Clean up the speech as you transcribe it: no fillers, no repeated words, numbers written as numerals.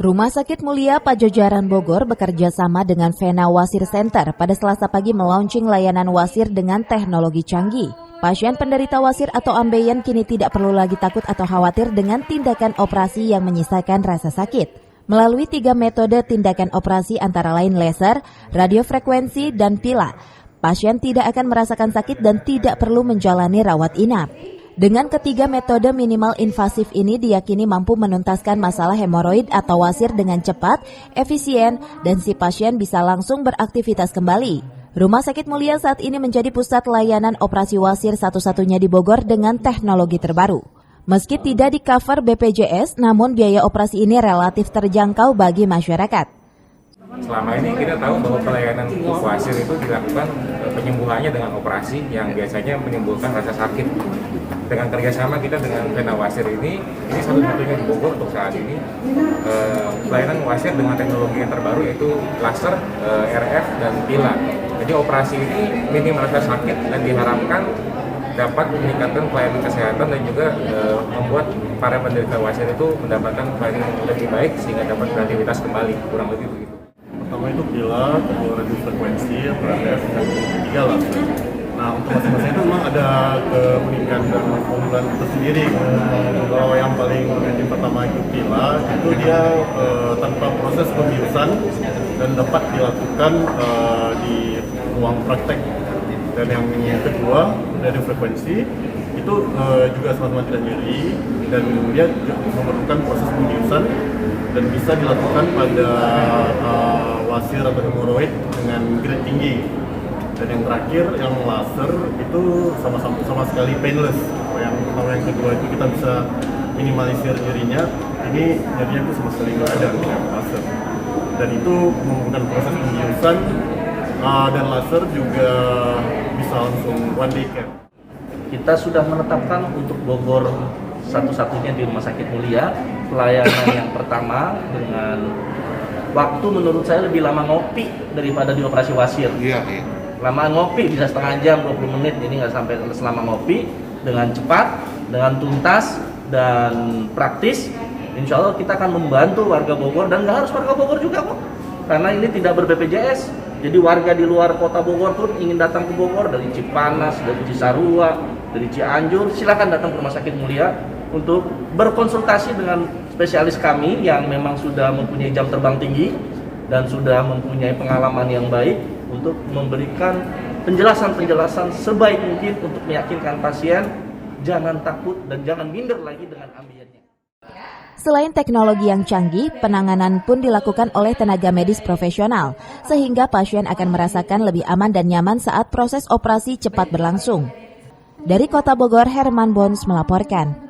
Rumah Sakit Mulia Pajajaran Bogor bekerja sama dengan Vena Wasir Center pada Selasa pagi melaunching layanan wasir dengan teknologi canggih. Pasien penderita wasir atau ambeien kini tidak perlu lagi takut atau khawatir dengan tindakan operasi yang menyisakan rasa sakit. Melalui 3 metode tindakan operasi antara lain laser, radiofrekuensi, dan pila, pasien tidak akan merasakan sakit dan tidak perlu menjalani rawat inap. Dengan ketiga metode minimal invasif ini diyakini mampu menuntaskan masalah hemoroid atau wasir dengan cepat, efisien, dan si pasien bisa langsung beraktivitas kembali. Rumah Sakit Mulia saat ini menjadi pusat layanan operasi wasir satu-satunya di Bogor dengan teknologi terbaru. Meski tidak di-cover BPJS, namun biaya operasi ini relatif terjangkau bagi masyarakat. Selama ini kita tahu bahwa pelayanan wasir itu dilakukan penyembuhannya dengan operasi yang biasanya menimbulkan rasa sakit. Dengan kerjasama kita dengan Vena Wasir ini satu-satunya di Bogor untuk saat ini pelayanan wasir dengan teknologi yang terbaru yaitu laser, RF, dan pila. Jadi operasi ini minim rasa sakit dan diharapkan dapat meningkatkan pelayanan kesehatan dan juga membuat para penderita wasir itu mendapatkan pelayanan yang lebih baik sehingga dapat beraktivitas kembali, kurang lebih begitu. Pertama itu pila, kedua radiofrekuensi, RF, dan ketiga laser. Nah, untuk masing-masing itu memang ada keunikan dan keunggulan tersendiri. Kalau yang paling penting pertama itu pila, itu dia tanpa proses pembiusan dan dapat dilakukan di ruang praktek. Dan yang kedua, radiofrekuensi, itu juga sama-sama tidak nyeri dan dia memerlukan proses pembiusan dan bisa dilakukan pada wasir atau hemoroid dengan grade tinggi. Dan yang terakhir, yang laser itu sama sekali painless. Yang pertama, yang kedua itu kita bisa minimalisir nyerinya. Ini nyerinya itu sama sekali nggak ada dengan laser. Dan itu membutuhkan proses pembiusan dan laser juga bisa langsung one day care. Kita sudah menetapkan untuk Bogor satu-satunya di Rumah Sakit Mulia pelayanan yang pertama dengan waktu menurut saya lebih lama ngopi daripada di operasi wasir. Iya. Lama ngopi bisa setengah jam, 20 menit, ini nggak sampai selama ngopi, dengan cepat, dengan tuntas, dan praktis. Insya Allah kita akan membantu warga Bogor, dan nggak harus warga Bogor juga kok, karena ini tidak ber-BPJS. Jadi warga di luar kota Bogor pun ingin datang ke Bogor, dari Cipanas, dari Cisarua, dari Cianjur, silakan datang ke Rumah Sakit Mulia untuk berkonsultasi dengan spesialis kami yang memang sudah mempunyai jam terbang tinggi dan sudah mempunyai pengalaman yang baik untuk memberikan penjelasan-penjelasan sebaik mungkin untuk meyakinkan pasien jangan takut dan jangan minder lagi dengan ambiennya. Selain teknologi yang canggih, penanganan pun dilakukan oleh tenaga medis profesional, sehingga pasien akan merasakan lebih aman dan nyaman saat proses operasi cepat berlangsung. Dari Kota Bogor, Herman Bons melaporkan.